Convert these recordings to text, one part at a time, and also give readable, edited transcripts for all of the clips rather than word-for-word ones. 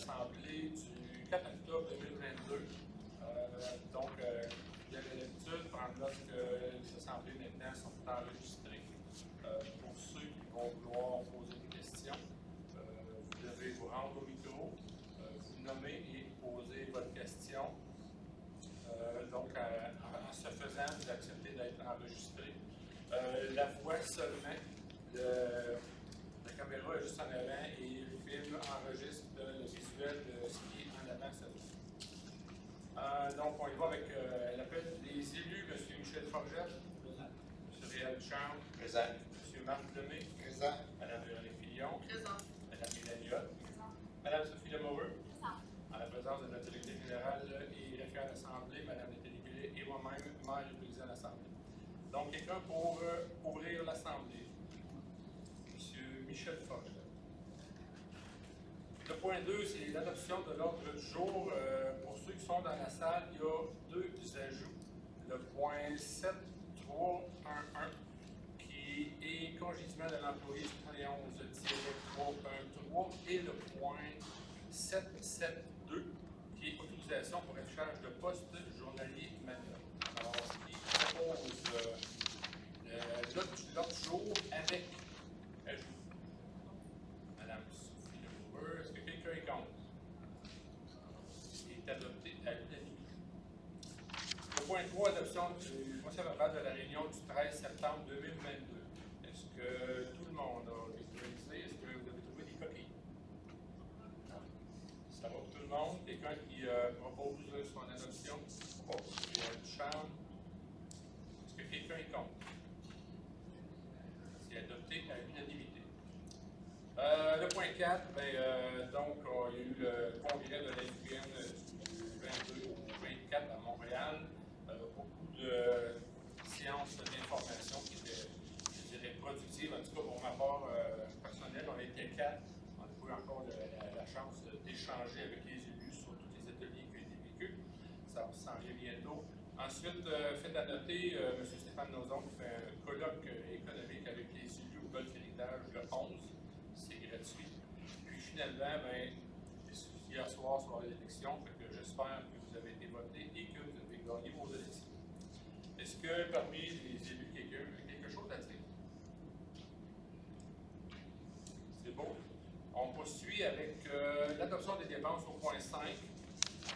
l'Assemblée du 4 octobre 2022. Donc, vous avez l'habitude, prendre note que les assemblées maintenant sont enregistrées. Pour ceux qui vont vouloir poser des questions, vous devez vous rendre au micro, vous nommer et poser votre question. Donc, en se faisant, vous acceptez d'être enregistré. La voix seulement, la caméra est juste en avant et le film enregistre le visuel de ce qui est en avant seulement. Donc, on y va avec l'appel des élus. M. Michel Forgette. Présent. M. Réal Duchamp. Présent. M. Marc Lemay. Présent. Mme Véronique Fillon. Présent. Mme Mélanie Hotte. Présent. Mme Sophie Lemoureux. Présent. En la présence de notre directeur général et référent à l'Assemblée, Mme Nathalie Goulet et moi-même, maire et président de l'Assemblée. Donc, quelqu'un pour ouvrir l'Assemblée. M. Michel Forgette. Le point 2, c'est l'adoption de l'ordre du jour. Pour ceux qui sont dans la salle, il y a deux ajouts. Le point 7311, qui est congédiement de l'employé 71-313, et le point 772, qui est autorisation pour affichage de poste journalier manuel. Alors, qui propose l'ordre du jour avec ajout. Madame Sophie Lemoureux, est-ce que quelqu'un est contre? Il est adopté à l'unanimité. Le point 3, adoption du procès verbal de la réunion du 13 septembre 2022. Est-ce que tout le monde a visualisé? Est-ce que vous avez trouvé des coquilles? Non. Ça va pour tout le monde. Quelqu'un qui propose son adoption? Réal Duchamp. Est-ce que quelqu'un est contre? C'est adopté à l'unanimité. Le point 4, donc, il y a eu le congrès de l'IFUN du 22 au 24 à Montréal. Beaucoup de séances d'information qui étaient, je dirais, productives. En tout cas, pour ma part personnelle, on était 4. On a eu encore la chance d'échanger avec les élus sur tous les ateliers qui ont été vécus. Ça s'en vient bientôt. Ensuite, fait à noter, M. Stéphane Nozon qui fait un colloque économique avec les élus au Golfe Héritage le 11. C'est gratuit. Puis finalement, hier soir, l'élection, j'espère que vous avez été voté et que vous avez gagné vos élections. Est-ce que parmi les élus, quelqu'un a quelque chose à dire? C'est beau. On poursuit avec l'adoption des dépenses au point 5.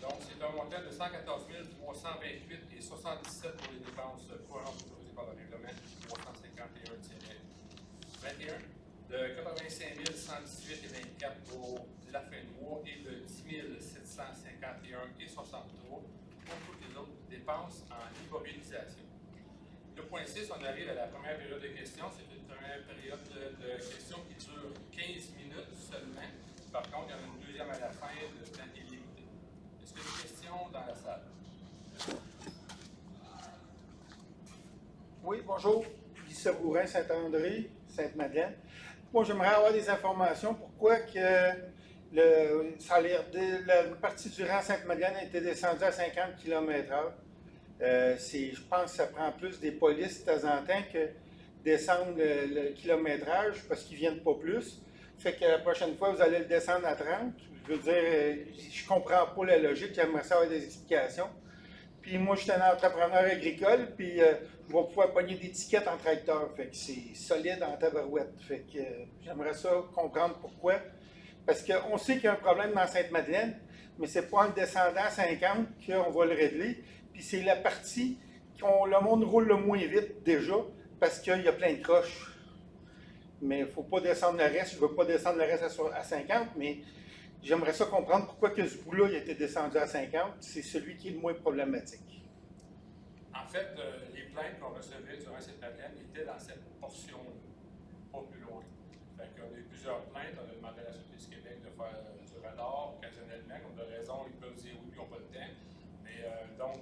Donc, c'est un montant de 114 328 et 77 pour les dépenses courantes autorisées par le règlement 351-21, de 85 118 et 24 pour la fin de mois et de 10 751 et 63 pour toutes les autres dépenses en immobilisation. Le point 6, on arrive à la première période de questions. C'est une première période de questions qui dure 15 minutes seulement. Par contre, il y en a une deuxième à la fin de temps illimité. Est-ce qu'il y a des questions dans la salle? Oui, bonjour. Guy Sabourin, Saint-André, Sainte-Madeleine. Moi, j'aimerais avoir des informations. Pourquoi que la partie du rang Sainte-Madeleine a été descendue à 50 km/h? Je pense que ça prend plus des polices de temps en temps que descendre le kilométrage parce qu'ils ne viennent pas plus. Fait que la prochaine fois, vous allez le descendre à 30. Je veux dire, je ne comprends pas la logique. J'aimerais savoir des explications. Puis moi, je suis un entrepreneur agricole, puis je vais pouvoir pogner des tickets en tracteur. Fait que c'est solide en tabarouette. Fait que j'aimerais ça comprendre pourquoi. Parce qu'on sait qu'il y a un problème dans Sainte-Madeleine, mais c'est pas en descendant à 50 qu'on va le régler. Puis c'est la partie où le monde roule le moins vite déjà, parce qu'il y a plein de croches. Mais il ne faut pas descendre le reste. Je ne veux pas descendre le reste à 50, mais j'aimerais ça comprendre pourquoi que ce bout-là a été descendu à 50. C'est celui qui est le moins problématique. En fait, les plaintes qu'on recevait durant cette Madeleine étaient dans cette portion-là, pas plus loin. Fait qu'on a eu plusieurs plaintes. On a demandé à la Sûreté du Québec de faire du radar occasionnellement. Comme de raison, ils peuvent dire oui, ils n'ont pas de temps. Mais donc,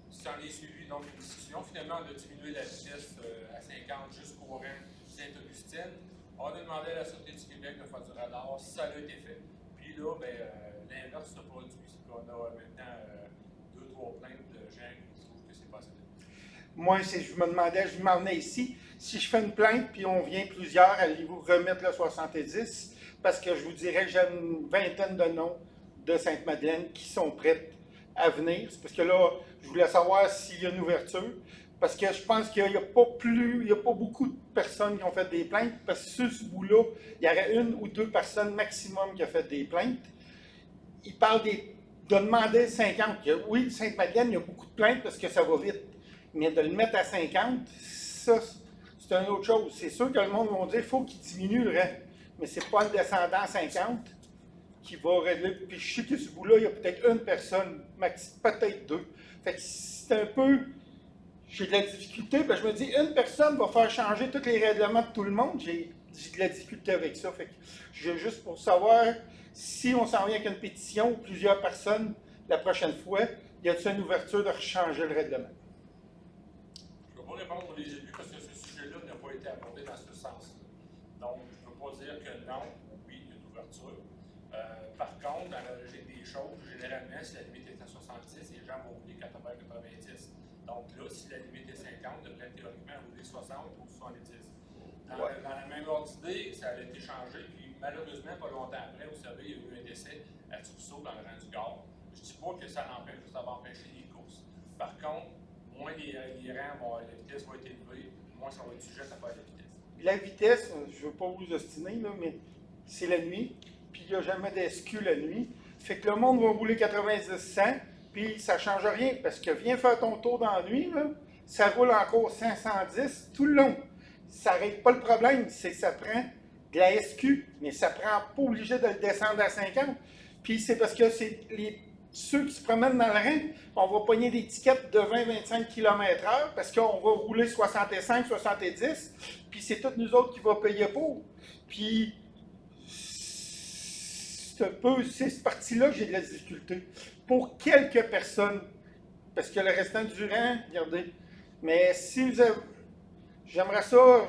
si on est suivi donc une discussion, finalement, on a diminué la vitesse à 50 jusqu'au rang Sainte-Augustine. On a demandé à la Sûreté du Québec de faire du radar. Ça a été fait. Puis là, l'inverse se produit. C'est qu'on a maintenant 2-3 plaintes de gens qui trouvent que c'est pas assez. Moi, je me demandais, je m'en venais ici. Si je fais une plainte puis on vient plusieurs, allez-vous remettre le 70? Parce que je vous dirais que j'ai une vingtaine de noms de Sainte-Madeleine qui sont prêtes à venir. C'est parce que là, je voulais savoir s'il y a une ouverture. Parce que je pense qu'il n'y a pas beaucoup de personnes qui ont fait des plaintes. Parce que sur ce bout-là, il y aurait 1 ou 2 personnes maximum qui ont fait des plaintes. Il parle de demander 50. Oui, Sainte-Madeleine, il y a beaucoup de plaintes parce que ça va vite. Mais de le mettre à 50, ça, c'est une autre chose. C'est sûr que le monde va dire qu'il faut qu'il diminue le rang. Mais c'est pas le descendant à 50 qui va régler. Puis je sais que ce bout-là, il y a peut-être 1 personne, peut-être 2. Fait que c'est un peu. J'ai de la difficulté, je me dis, 1 personne va faire changer tous les règlements de tout le monde. J'ai de la difficulté avec ça. Fait que juste pour savoir si on s'en vient avec une pétition ou plusieurs personnes la prochaine fois, y a-t-il une ouverture de changer le règlement? Je ne peux pas répondre pour les élus parce que ce sujet-là n'a pas été abordé dans ce sens-là. Donc, je ne peux pas dire que non ou oui, il y a une ouverture. Par contre, dans la logique des choses, généralement, si la limite est à 70, les gens vont rouler 80-90. Donc là, si la limite est 50, ils devraient théoriquement rouler 60 ou 70. Dans la même ordre d'idée, ça a été changé, puis malheureusement, pas longtemps après, vous savez, il y a eu un décès à Tursault dans le rang du Gard. Je ne dis pas que ça l'empêche, ça va empêcher les courses. Par contre, moins les rangs, la vitesse va être élevée, moins ça va être sujet à faire la vitesse. La vitesse, je ne veux pas vous ostiner, là, mais c'est la nuit, puis il n'y a jamais d'SQ la nuit. Fait que le monde va rouler 90-100, puis ça ne change rien, parce que viens faire ton tour dans la nuit, là, ça roule encore 510 tout le long. Ça ne règle pas le problème, c'est que ça prend de la SQ, mais ça prend pas obligé de le descendre à 50. Puis c'est parce que c'est ceux qui se promènent dans le rang, on va pogner des tickets de 20-25 km/h parce qu'on va rouler 65-70, puis c'est tous nous autres qui va payer pour. Puis c'est un peu, c'est cette partie-là que j'ai de la difficulté. Pour quelques personnes, parce que le restant du rang, regardez. Mais si vous avez, j'aimerais ça,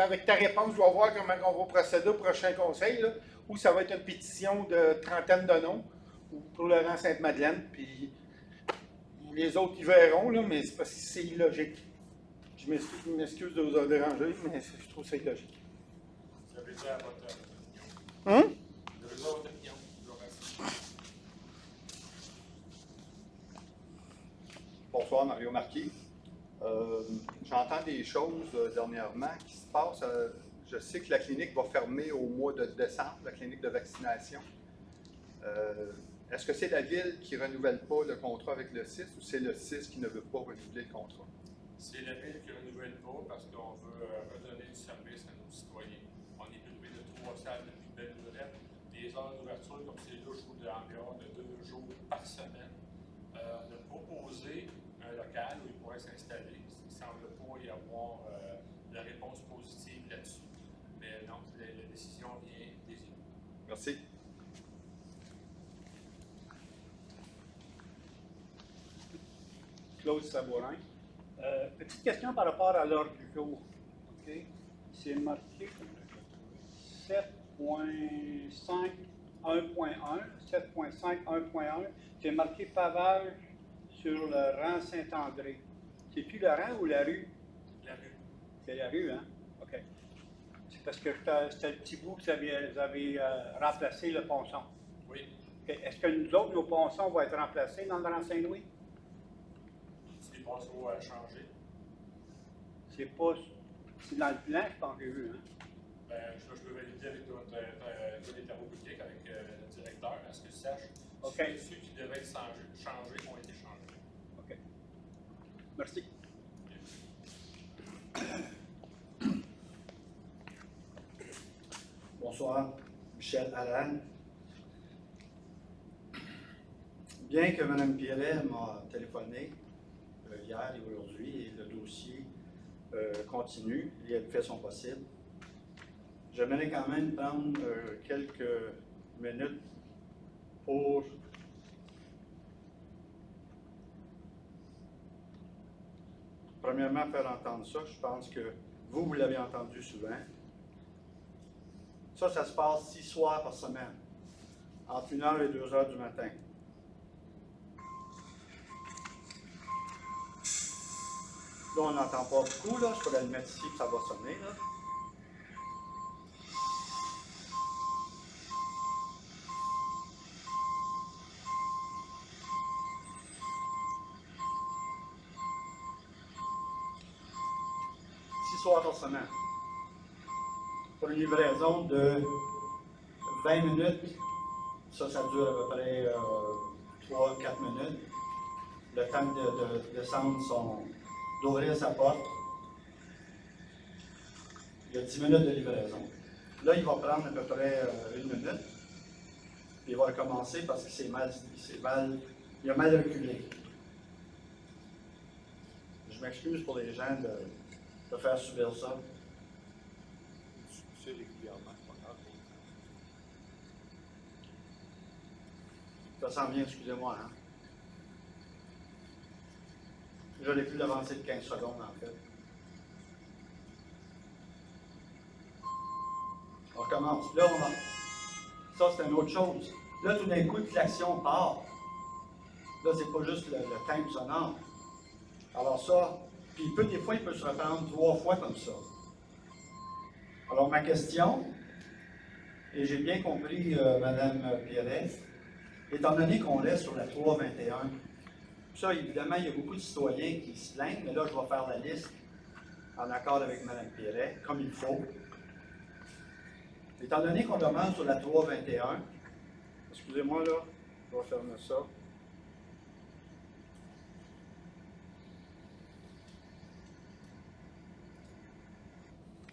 avec ta réponse, je vais voir comment on va procéder au prochain conseil, là, où ça va être une pétition de 30aine de noms pour le rang Sainte-Madeleine, puis les autres, ils verront, là, mais c'est parce que c'est illogique. Je m'excuse de vous déranger, mais je trouve ça illogique. Vous avez déjà votre opinion. Hein? Vous avez déjà votre opinion. Bonsoir, Mario Marquis. J'entends des choses dernièrement qui se passent. Je sais que la clinique va fermer au mois de décembre, la clinique de vaccination. Est-ce que c'est la ville qui ne renouvelle pas le contrat avec le CIS ou c'est le CIS qui ne veut pas renouveler le contrat? C'est la ville qui ne renouvelle pas parce qu'on veut redonner du service à nos citoyens. On est privé de 3 salles depuis belle lurette. Les heures d'ouverture, comme c'est là, je joue environ de 2 jours par semaine. On a proposé un local où il pourrait s'installer. Il ne semble pas y avoir de réponse positive là-dessus. Mais non, la décision vient des élus. Merci. Claude Sabourin. Petite question par rapport à l'ordre du jour. Okay. C'est marqué 7.5 1.1, 7.5 1.1. C'est marqué pavage sur le rang Saint-André. C'est-tu le rang ou la rue? La rue. C'est la rue, hein? OK. C'est parce que c'était le petit bout que vous avez remplacé le ponçon. Oui. Okay. Est-ce que nous autres, nos ponçons vont être remplacés dans le rang Saint-Louis? Les ponceaux à changer. C'est pas. C'est dans le plan, je pense que j'ai vu, hein? Ben, je peux valider avec les travaux publics, avec le directeur, à ce que je sache. OK. Ceux qui devaient être changés ont été changés. OK. Merci. Bonsoir, Michel Allan. Bien que Mme Pierret m'a téléphoné hier et aujourd'hui, et le dossier continue et elle fait son possible, j'aimerais quand même prendre quelques minutes pour premièrement faire entendre ça. Je pense que vous l'avez entendu souvent. Ça se passe 6 soirs par semaine, entre 1h et 2h du matin. Là, on n'entend pas beaucoup, là. Je pourrais le mettre ici, puis ça va sonner, là. soirs par semaine. Pour une livraison de 20 minutes, ça dure à peu près 3-4 minutes. Le temps de descendre d'ouvrir sa porte. Il y a 10 minutes de livraison. Là, il va prendre à peu près 1 minute. Puis il va recommencer parce que il a mal reculé. Je m'excuse pour les gens de faire subir ça. C'est régulièrement, c'est pas grave. Ça s'en vient, excusez-moi. Hein? Je n'ai plus d'avancée de 15 secondes, en fait. On recommence. Là, ça, c'est une autre chose. Là, tout d'un coup, l'action part. Là, c'est pas juste le thème sonore. Alors ça, puis des fois, il peut se reprendre 3 fois comme ça. Alors, ma question, et j'ai bien compris, Mme Pierret, étant donné qu'on est sur la 321, ça, évidemment, il y a beaucoup de citoyens qui se plaignent, mais là, je vais faire la liste en accord avec Mme Pierret, comme il faut. Étant donné qu'on demande sur la 321, excusez-moi là, je vais fermer ça.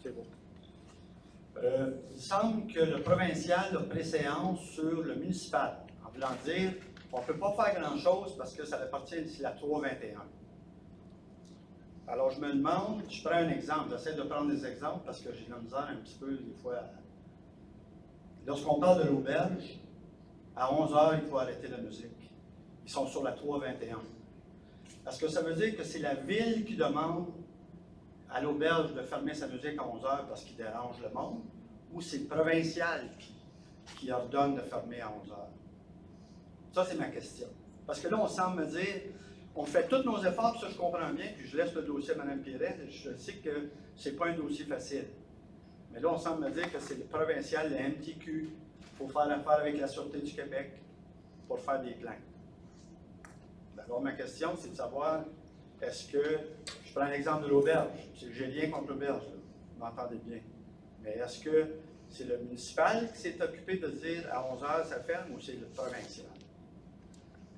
C'est bon. Il semble que le provincial a préséance sur le municipal. En voulant dire, on ne peut pas faire grand-chose parce que ça appartient de la 321. Alors, je me demande, je prends un exemple, j'essaie de prendre des exemples parce que j'ai de la misère un petit peu, des fois. Lorsqu'on parle de l'auberge, à 11h, il faut arrêter la musique. Ils sont sur la 321. Est-ce que ça veut dire que c'est la ville qui demande à l'auberge de fermer sa musique à 11h parce qu'il dérange le monde, ou c'est le provincial qui ordonne de fermer à 11h? Ça, c'est ma question. Parce que là, on semble me dire, on fait tous nos efforts, puis ça, je comprends bien, puis je laisse le dossier à Mme Pierret, je sais que ce n'est pas un dossier facile. Mais là, on semble me dire que c'est le provincial, le MTQ, il faut faire affaire avec la Sûreté du Québec pour faire des plaintes. Alors, ma question, c'est de savoir, est-ce que, je prends l'exemple de l'auberge, j'ai rien contre l'auberge, vous m'entendez bien, mais est-ce que c'est le municipal qui s'est occupé de dire à 11h ça ferme ou c'est le provincial?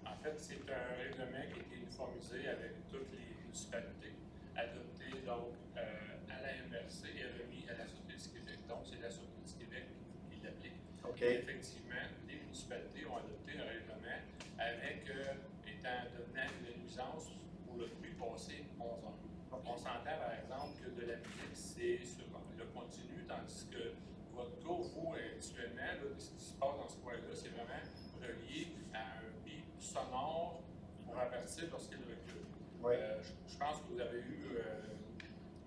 En fait, c'est un règlement qui a été uniformisé avec toutes les municipalités, adopté donc à la MRC et remis à la Sûreté du Québec. Donc, c'est la Sûreté du Québec qui l'applique. Okay. Effectivement, les municipalités ont adopté un règlement avec, étant donné une nuisance pour le bruit passé 11 heures. Okay. On s'entend par exemple que de la musique, c'est sur le continu, tandis que votre cas, vous, actuellement, là, ce qui se passe dans ce coin-là, c'est vraiment relié à un pic sonore pour avertir lorsqu'il recule. Oui. Je pense que vous avez eu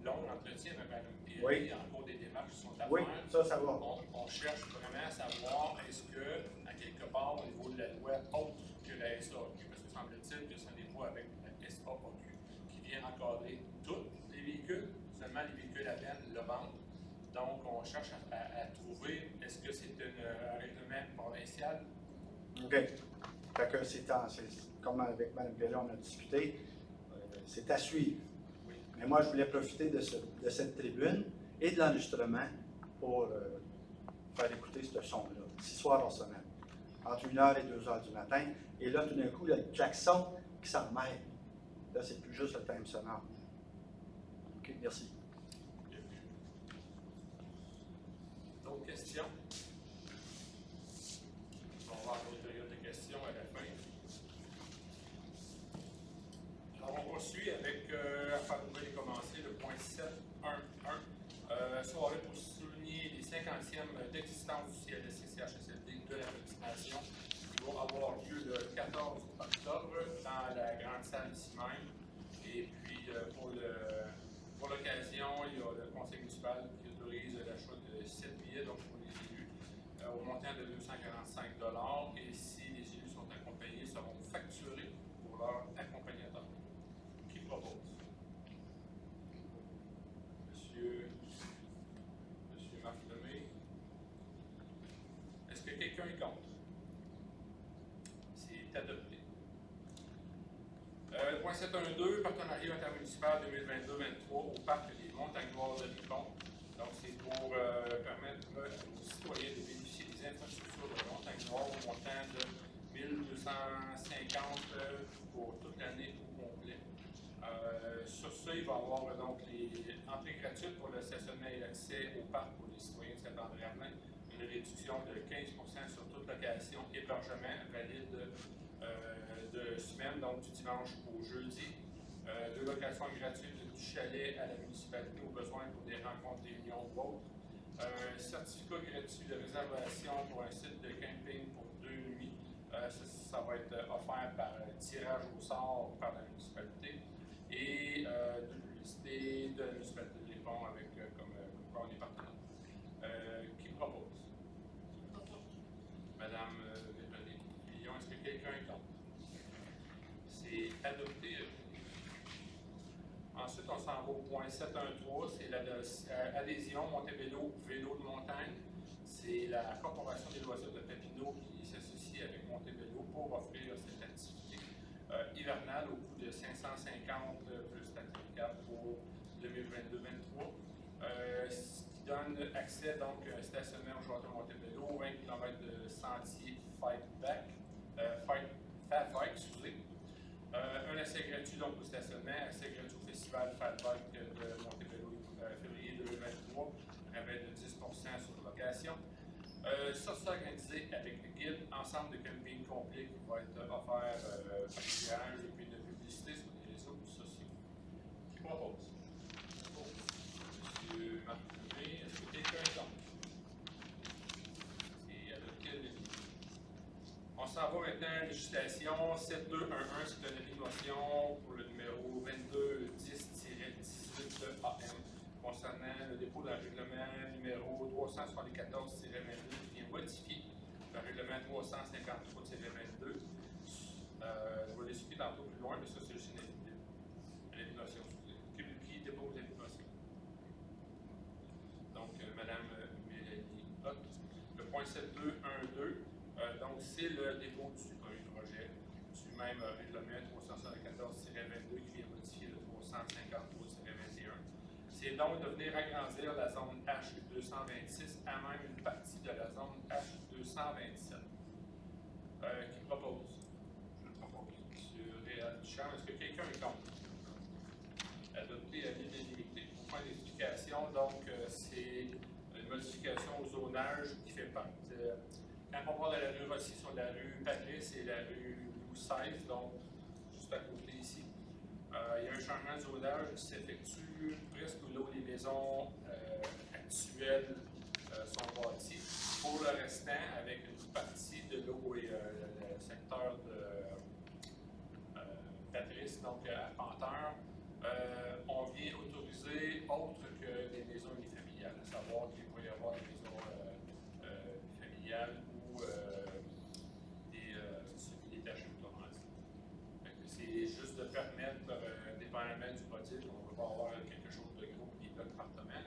long entretien avec Mme Pierre, oui. En cours des démarches qui sont à oui, faire. ça va. On cherche vraiment à savoir est-ce que, à quelque part, au niveau de la loi autre que la SAQ, parce que semble-t-il que ce n'est pas avec la SAQ qui vient encadrer tous les véhicules, seulement les véhicules à peine le vendent. Donc, on cherche à trouver, est-ce que c'est un règlement provincial? OK. Fait que c'est comme avec Mme Pierre, on a discuté, c'est à suivre. Oui. Mais moi, je voulais profiter de cette tribune et de l'enregistrement pour faire écouter ce son-là, 6 soirs par semaine, entre 1h et 2h du matin. Et là, tout d'un coup, le klaxon qui s'en mêle. Là, c'est plus juste le thème sonore. OK, merci. D'autres questions? On va avoir une période de questions à la fin. Alors, on poursuit avec, afin de pouvoir commencer, le point 7.1.1. Soirée pour souligner les 50e d'existence du CLSC-CHSLD de la vaccination qui va avoir lieu le 14 octobre dans la grande salle ici même. Et puis, pour l'occasion, il y a le conseil municipal qui autorise l'achat de 7 billets donc pour les élus au montant de 245 $. Et si les élus sont accompagnés, seront facturés pour leur accompagnateur. Qui propose? Monsieur Marc Lemay. Est-ce que quelqu'un est contre? C'est adopté. Point 712, partenariat intermunicipal 2022-2023 au parc des Montagnes Noires de Ripon. Donc, c'est pour permettre aux citoyens de bénéficier des infrastructures de Montagnes Noires au montant de 1250 pour toute l'année au complet. Sur ça, il va y avoir donc les entrées gratuites pour le stationnement et l'accès au parc pour les citoyens de Saint-André-Arlin, une réduction de 15 sur toute location hébergement valide de semaine, donc du dimanche au jeudi. Deux locations gratuites du chalet à la municipalité au besoin pour des rencontres, des réunions ou autres. Certificat gratuit de réservation pour un site de camping pour 2 nuits. Ça va être offert par tirage au sort par la municipalité. Et de publicité de la municipalité de Ripon avec comme quoi on est partenaire. Qui propose? Madame Véronique Fillon, est-ce que quelqu'un est contre? C'est adopté. Ensuite, on s'en va au point 713, c'est l'adhésion Montebello Vélo de montagne. C'est la Corporation des loisirs de Papineau qui s'associe avec Montebello pour offrir cette activité hivernale au coût de 550 plus taxe applicable pour 2022-2023. Ce qui donne accès donc à un stationnement au château Montebello, 20 km de sentier Fat Bike, excusez. Un accès gratuit donc au stationnement, accès gratuit au festival Fat Bike de Montebello février 2023, rabais de 10 sur location. Ça sera organisé avec le guide, ensemble de camping complet qui va être offert par tirage et puis de publicité sur les réseaux sociaux. Qui propose? Monsieur Marc Dumé, est-ce que quelqu'un est contre? C'est adopté le défi. On s'en va maintenant à la législation 7211, c'est une motion pour le numéro 2210-18 AM concernant le dépôt d'un règlement numéro 374-22 qui vient modifier le règlement 353-22. Je vais l'expliquer tantôt plus loin, mais ça c'est juste une invitation qui dépose l'invitation. Donc, Mme Mélanie Hott, le point 7212. Donc, c'est le dépôt du premier projet du même règlement 374-22 qui vient modifier le 353-21. C'est donc de venir agrandir la zone H226 à même une partie de la zone H227. Qui propose? Je le propose. M. Réal Duchamp, est-ce que quelqu'un est contre? Adopté à l'unanimité. Pour point d'explication, donc, c'est une modification au zonage qui fait partie. Quand on parle de la rue Rossi sur la rue Patrice et la rue Louis XVI, donc juste à côté ici, il y a un changement de zonage qui s'effectue presque là où les maisons actuelles sont bâties. Pour le restant, avec une partie de là où est le secteur de Patrice, donc à Panthère, on vient autoriser autre que des maisons unifamiliales, à savoir qu'il pourrait y avoir des maisons familiales ou des tâches automatiques. C'est juste de permettre, dépendamment du module, on ne va pas avoir quelque chose de gros qui est blocs appartements,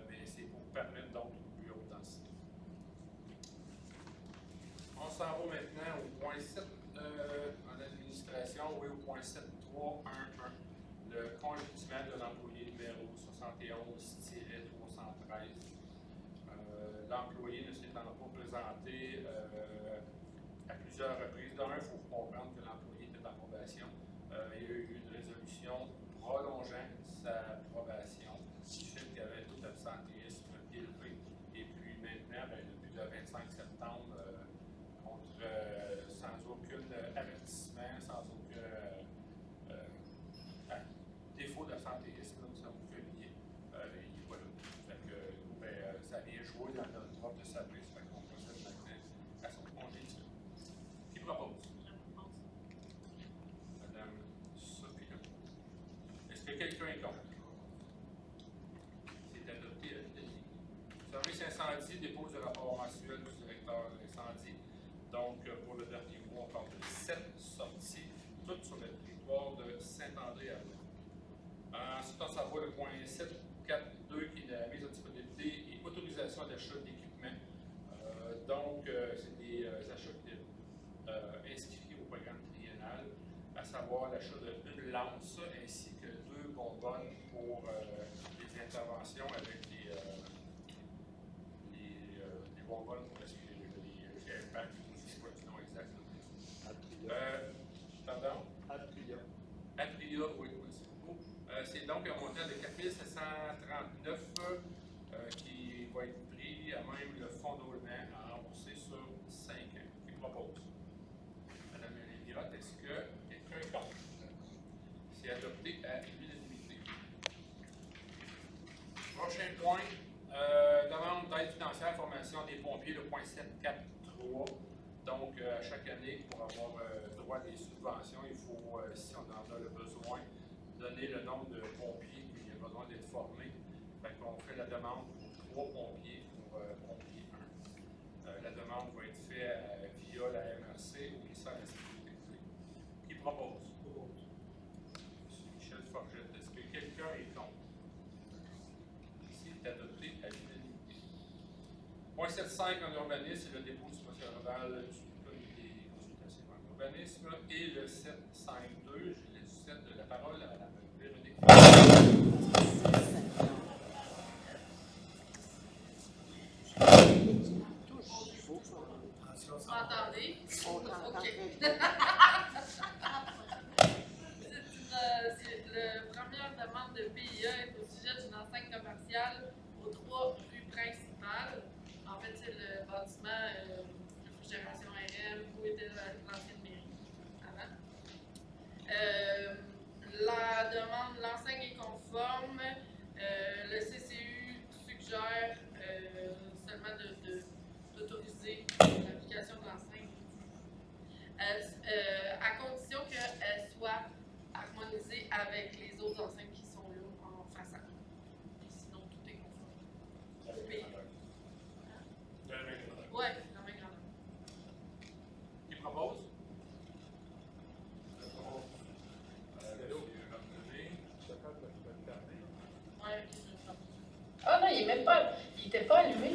mais c'est pour permettre donc une plus haute densité. On s'en va maintenant au point 7 en administration, oui, au point 7311, le congédiement de l'employé numéro 71-313. L'employé ne s'étant pas présenté à plusieurs reprises. D'un, il faut comprendre que l'employé était en probation. Il y a eu une résolution prolongeant sa probation, ce qui fait qu'il y avait tout absentéisme élevé. Et puis maintenant, depuis le 25 septembre, sans aucun avertissement, sans aucun défaut d'absentéisme, sans aucun lien, il n'est pas là. Ça vient jouer dans notre propre de service, fait qu'on procède maintenant à son congédiement. Qui propose? Madame Sophie. Est-ce que quelqu'un est contre? C'est adopté à l'unanimité. Service incendie dépose le rapport mensuel du directeur incendie. Donc, pour le dernier mois, on parle de 7 sorties, toutes sur le territoire de Saint-André-Arlin. Ensuite, on s'en va le point 742 qui est la mise en disponibilité et autorisation d'achat d'équipements. Donc, c'est des achats inscrits au programme triennal, à savoir avoir l'achat d'une lance ainsi que 2 bonbonnes pour les interventions avec les bonbonnes pour les impact, je ne sais pas du nom exact. Pardon? Atria, oui, c'est beaucoup. C'est donc un montant de 4 739 qui va être pris à même le fonds d'Aulnay à rembourser sur 5 ans. Qui propose? Madame Elliott, est-ce que quelqu'un est contre? C'est adopté à l'unanimité. Prochain point, demande d'aide financière, formation des pompiers, le point 743. Donc, à chaque année, pour avoir droit à des subventions, il faut, si on en a le besoin, donner le nombre de pompiers qui a besoin d'être formés. Fait qu'on fait la demande pour 3 pompiers pour pompier 1. La demande va être faite via la MRC au ministère de la Sécurité. Qui propose? M. Michel Forget. Est-ce que quelqu'un est contre? C'est adopté à l'unanimité. Point 7.5 en urbanisme, c'est le dépôt du procès-verbal du comité des consultations en urbanisme. Et le 7.5.2, je laisse la parole à Mme Véronique. Vous m'entendez? OK. C'est la première demande de PIA est au sujet d'une enseigne commerciale aux 3 rues principales. En fait, c'est le bâtiment réfrigération RM où était l'ancienne mairie avant. La demande, l'enseigne est conforme. Le CCU suggère seulement d'autoriser l'application de l'enseigne à condition qu'elle soit harmonisée avec les autres enseignes qui sont là en façade. Sinon, tout est conforme. Au pays. Oui, la même grandeur. Qui propose? Ah non, il est même pas. Il n'était pas allumé.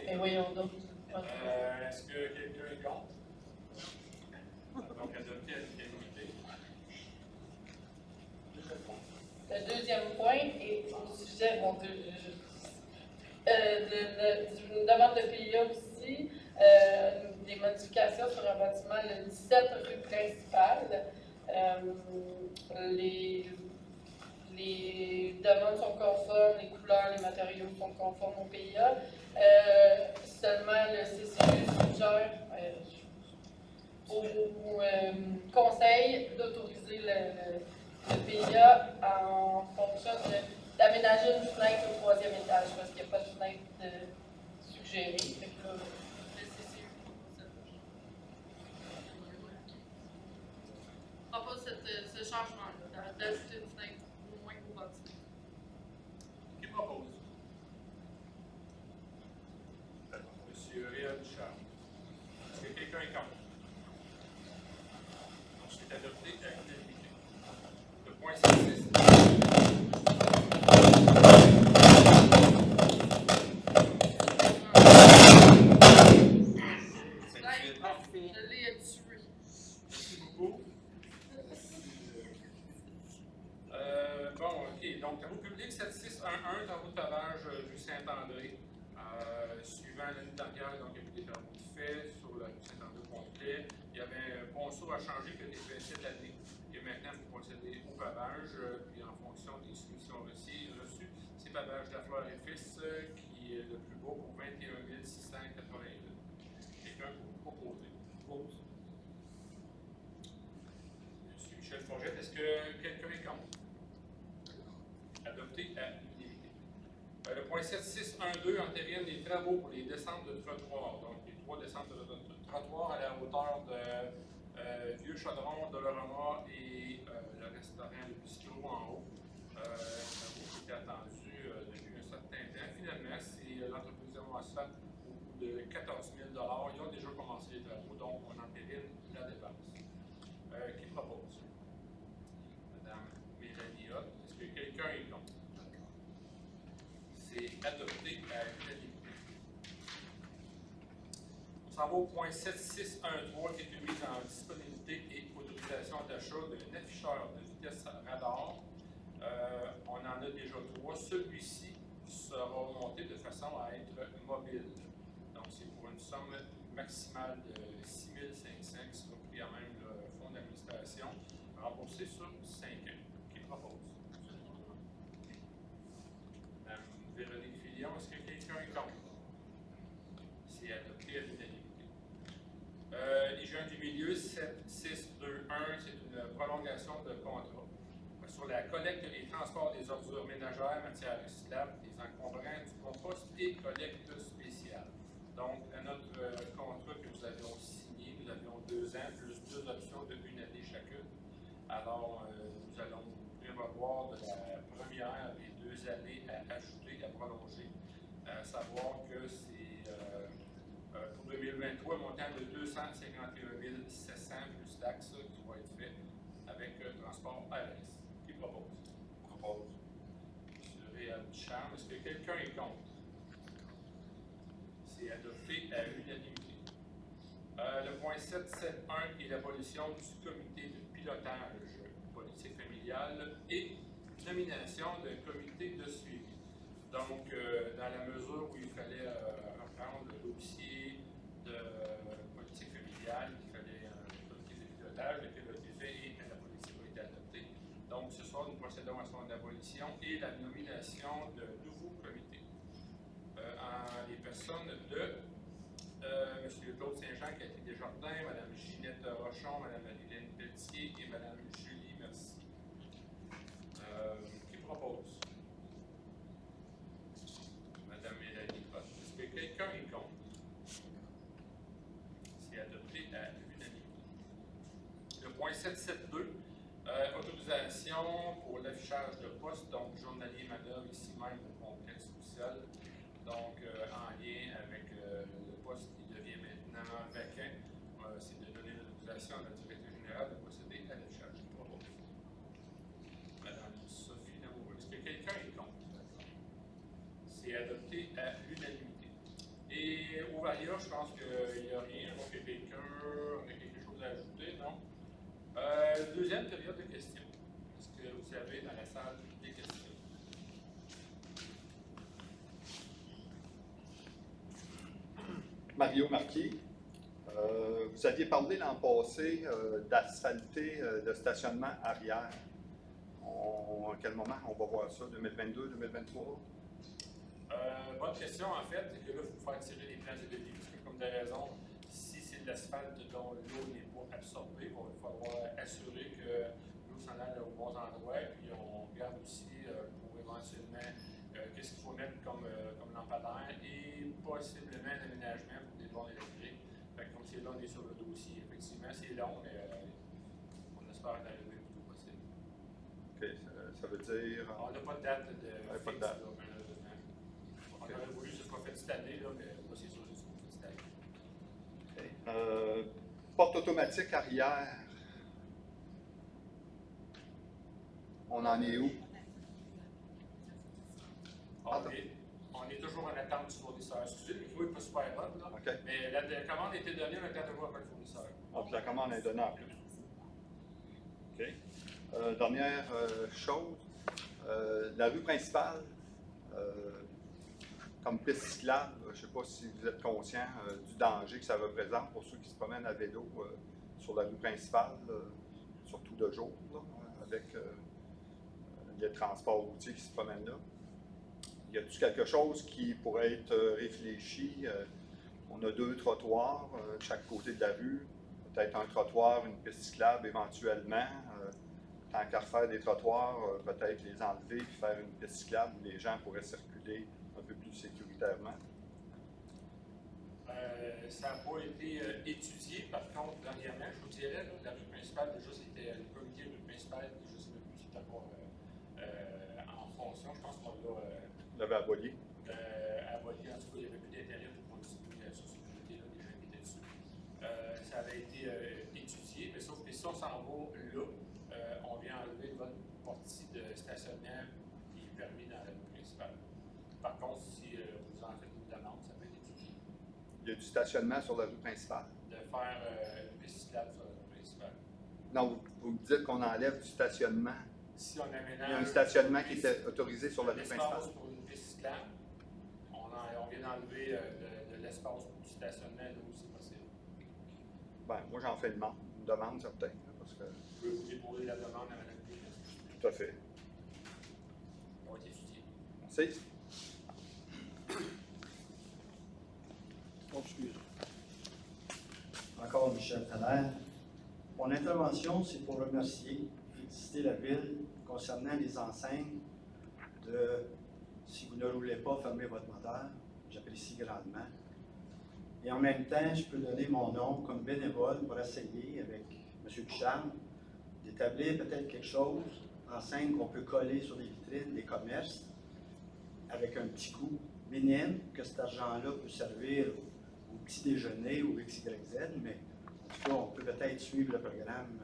Mais voyons donc. Est-ce que quelqu'un est contre? Donc, adopté à l'unanimité. Le deuxième point est au sujet d'une demande de PIA aussi, des modifications sur un bâtiment, le 17 rue principale. Les demandes sont conformes, les couleurs, les matériaux sont conformes au PIA. Seulement le CCU suggère au conseil d'autoriser le PIA en fonction d'aménager une fenêtre au 3e étage, parce qu'il n'y a pas de fenêtre suggérée. Fait que là, le CCU propose ce changement-là, d'ajouter une fenêtre au moins au bâtiment. Qui propose? Monsieur Réal Richard. Est-ce que quelqu'un est contre? Donc, c'est adopté à l'unanimité. Le point 6. Je l'ai tué. Merci beaucoup. Bon, OK. Donc, travaux publics 7611, travaux de pavage rue Saint-André. Suivant l'année dernière, donc, il y a eu des travaux de fait sur la rue Saint-André complet. Il y avait un ponceau à changer qui a été fait cette année. Et maintenant, il faut procéder au pavage. Puis, en fonction des soumissions reçues, c'est pavage de la Fleur et Fils qui est le plus beau pour 21 688. Quelqu'un pour proposer? Propose. Monsieur Michel Forget, est-ce que quelqu'un est contre? Adopté à l'unanimité. Le point 7612 entérine les travaux pour les descentes de trottoirs. Donc, les 3 descentes de trottoirs à la hauteur de Vieux Chaudron, Dolorama et le restaurant Le Bistrot en haut. Travaux qui étaient attendus depuis un certain temps. Finalement, c'est l'entreprise de Moissat au coût de 14 000 $. Ils ont déjà commencé les travaux, donc on entérine la dépense. Qui propose? Madame Mélanie Hott. Est-ce que quelqu'un est contre? C'est adopté à l'unanimité. On s'en va au point 7613 qui est une mise en disponibilité et autorisation d'achat d'un afficheur de vitesse radar. On en a déjà 3. Celui-ci sera monté de façon à être mobile. Donc, c'est pour une somme maximale de 6 500 qui sera pris en même le fonds d'administration, remboursé sur 5 ans. Qui propose? Madame Véronique Fillon, est-ce que quelqu'un est contre? C'est adopté à l'unanimité. L'hygiène du milieu, 7621, c'est une prolongation de contrat sur la collecte et les transports des ordures ménagères, matières recyclables, des encombrants, du compost et collecte spéciale. Donc, à notre contrat que nous avions signé, nous avions 2 ans plus 2 options de 1 année chacune. Alors, nous allons prévoir de la première des 2 années à ajouter, à prolonger, à savoir que c'est pour 2023, un montant de 251 700 plus taxes qui va être fait avec transport ARS. Qui propose? Propose. M. Réal Ducharme, est-ce que quelqu'un est contre? C'est adopté à l'unanimité. Le point 771 est l'abolition du comité de pilotage politique familiale et nomination d'un comité de suivi. Donc, dans la mesure où il fallait reprendre le dossier de politique familiale, il fallait un comité de pilotage, lequel a été fait et la politique a été adoptée. Donc, ce soir, nous procédons à son abolition et la nomination de nouveaux comités. Les personnes de M. Claude Saint-Jean, Cathy Desjardins, Mme Ginette Rochon, Mme Marilyn Pelletier et Mme Julie Mercier. Qui propose? Mme Mélanie Hott. Est-ce que quelqu'un est contre? C'est adopté à l'unanimité. Le point 772, autorisation pour l'affichage de poste, donc journalier manœuvre ici même au complexe social. Donc, en lien avec le poste qui devient maintenant vacant, c'est de donner l'autorisation à la directrice générale de procéder à l'affichage du propos. Madame Sophie Lamoureux, est-ce que quelqu'un est contre? C'est adopté à l'unanimité. Et au Varia, je pense qu'il n'y a rien. Donc, quelqu'un a quelque chose à ajouter, non? Deuxième période de questions. Est-ce que vous avez dans la salle des questions? Mario Marquis, vous aviez parlé l'an passé d'asphalter le stationnement arrière. À quel moment on va voir ça? 2022, 2023? Bonne question, en fait, c'est que là, il faut faire tirer les plans et devis, parce que comme de raison, si c'est de l'asphalte dont l'eau n'est pas absorbée, il va falloir assurer que l'eau s'en aille aux bons endroits, puis on regarde aussi pour éventuellement qu'est-ce qu'il faut mettre comme lampadaire et possiblement un aménagement pour des bornes électriques. Fait que comme c'est là, on est sur le dossier. Effectivement, c'est long, mais on espère arriver le plus tôt possible. OK, ça veut dire... On n'a pas de date de pas de date. Là, malheureusement. On aurait voulu que ce soit fait cette année, là, mais là, c'est sûr que ce sera fait cette année. Porte automatique arrière. On en est où? On est toujours en attente du fournisseur. Excusez, le micro n'est pas super bon, là. OK. Mais la commande a été donnée, on attend toujours après le fournisseur. Donc, la commande est donnée en plus. OK. Dernière chose, la rue principale, comme piste cyclable, je ne sais pas si vous êtes conscient du danger que ça représente pour ceux qui se promènent à vélo sur la rue principale, surtout de jour, là, avec les transports routiers qui se promènent là. Y a-t-il quelque chose qui pourrait être réfléchi? On a 2 trottoirs de chaque côté de la rue, peut-être un trottoir, une piste cyclable éventuellement. Tant qu'à refaire des trottoirs, peut-être les enlever et faire une piste cyclable où les gens pourraient circuler un peu plus sécuritairement. Ça n'a pas été étudié, par contre, dernièrement, je vous dirais, là, la rue principale, déjà, c'était le comité de rue principale, je ne sais même plus si c'était pas en fonction, je pense qu'on L'avait aboli. aboli, en tout cas, il n'y avait plus d'intérêt pour continuer sur ce comité-là, les gens qui étaient dessus. Ça avait été étudié, mais sauf que si on s'en va là, on vient enlever une bonne partie de stationnement qui est permis dans la rue principale. Par contre, si vous en faites une demande, ça peut être étudié. Y Il y a du stationnement sur la rue principale. De faire une piste cyclable sur la rue principale. Non, vous me dites qu'on enlève du stationnement. Si on aménage. Il y a un stationnement qui était autorisé sur la rue principale. L'espace pour une piste cyclable, on vient d'enlever de l'espace pour du stationnement là où c'est possible. Ben, moi, j'en fais une demande certaine. Parce que... Je peux vous déposer la demande à Mme Pérez. Tout à fait. On va étudier. Merci. Encore Michel Thaler. Mon intervention, c'est pour remercier, féliciter la Ville concernant les enseignes de « Si vous ne roulez pas, fermez votre moteur ». J'apprécie grandement. Et en même temps, je peux donner mon nom comme bénévole pour essayer, avec M. Ducharme, d'établir peut-être quelque chose, enseigne qu'on peut coller sur les vitrines des commerces, avec un petit coût minime, que cet argent-là peut servir au petit déjeuner ou XYZ, mais en tout cas, on peut peut-être suivre le programme,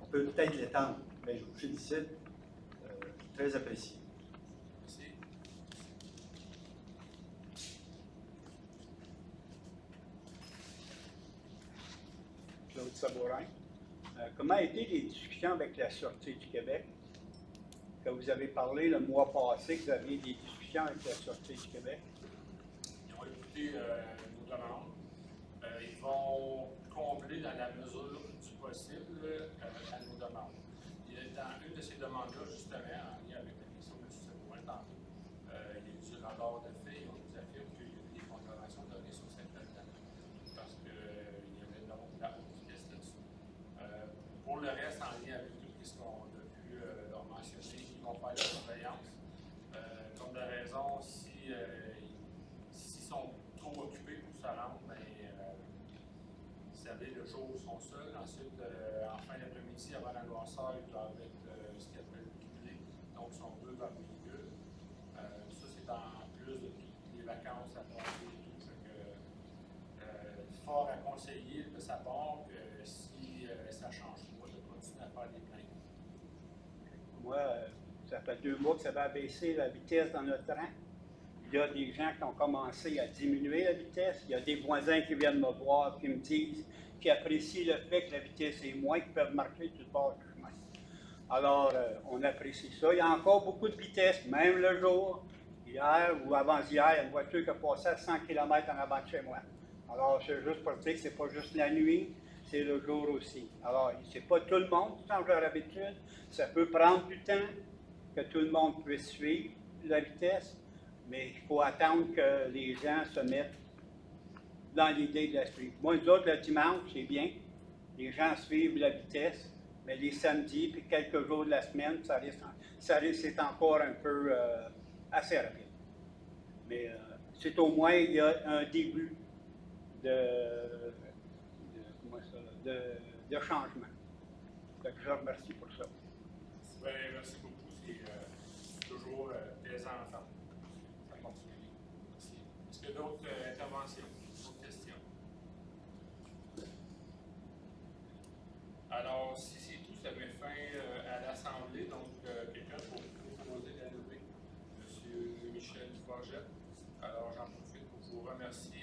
on peut peut-être l'étendre, mais je vous félicite, très apprécié. Merci. Claude Sabourin. Comment étaient les discussions avec la Sûreté du Québec? Que vous avez parlé le mois passé, que vous aviez des discussions avec la Sûreté du Québec. Ils ont écouté nos demandes. Ils vont combler dans la mesure du possible à nos demandes. Dans une de ces demandes-là, justement, en lien avec la question de M. Sabourin tantôt, il y a eu du rapport de fait, on nous affirme qu'il y a eu des contraventions données sur cette plateforme parce qu'il y avait donc la haute vitesse là-dessus. Pour le reste, en lien avec tout ce qu'on a pu leur mentionner, ils vont faire la surveillance. Comme de raison, s'ils sont trop occupés pour se rendre, ben, vous savez, le jour ils sont seuls. Ensuite, en fin d'après-midi, avant la noirceur, ils doivent être ce qu'ils appellent cumulés. Donc, ils sont 2 par véhicule. Ça, c'est en plus de toutes les vacances à passer et tout. Fort à conseiller de sa part que si ça change pas, de continuer à faire des plaintes. Moi, ça fait 2 mois que ça va baisser la vitesse dans notre train. Il y a des gens qui ont commencé à diminuer la vitesse. Il y a des voisins qui viennent me voir et qui me disent qu'ils apprécient le fait que la vitesse est moins, qu'ils peuvent marcher tout le bord du chemin. Alors, on apprécie ça. Il y a encore beaucoup de vitesse, même le jour. Hier ou avant-hier, il y a une voiture qui a passé à 100 km en avant de chez moi. Alors, c'est juste pour dire que ce n'est pas juste la nuit, c'est le jour aussi. Alors, c'est pas tout le monde qui change leur habitude. Ça peut prendre du temps que tout le monde puisse suivre la vitesse, mais il faut attendre que les gens se mettent dans l'idée de la suivre. Moi, nous autres, le dimanche, c'est bien. Les gens suivent la vitesse, mais les samedis puis quelques jours de la semaine, c'est encore un peu assez rapide. Mais c'est au moins, il y a un début de changement. Donc, je remercie pour ça. Bien, merci beaucoup. C'est toujours plaisant à entendre. Ça continue. Merci. Est-ce qu'il y a d'autres interventions, d'autres questions? Alors, si c'est tout, ça met fin à l'Assemblée. Donc, quelqu'un pour proposer la levée, M. Michel Duforget. Alors, j'en profite pour vous remercier.